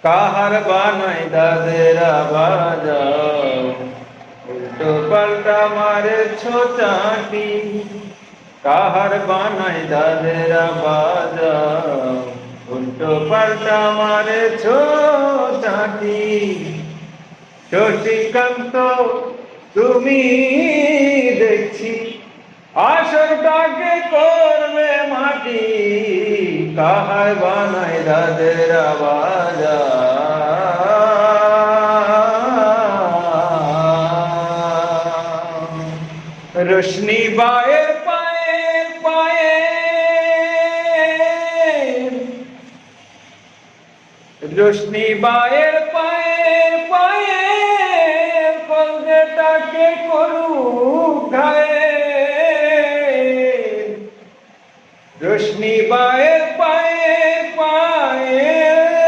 কাহার বানাই দাদেরা বাজাও, উল্টো পাল্টা মারে ছোটাটি। কাহার বানাই দাদেরা বাজাও, উল্টো পাল্টা মারে ছোটাটি। শশীকান্ত তুমি দেখছি আসরটাকে করবে মাটি। কাহার বানাই দাদেরা বাজা, রোশনি বায়ের পায়ে পায়ে, রোশনি বায়ের পায়ে পায়ে, কলজেটাকে করুক ঘায়ে। রোশনি বায়ের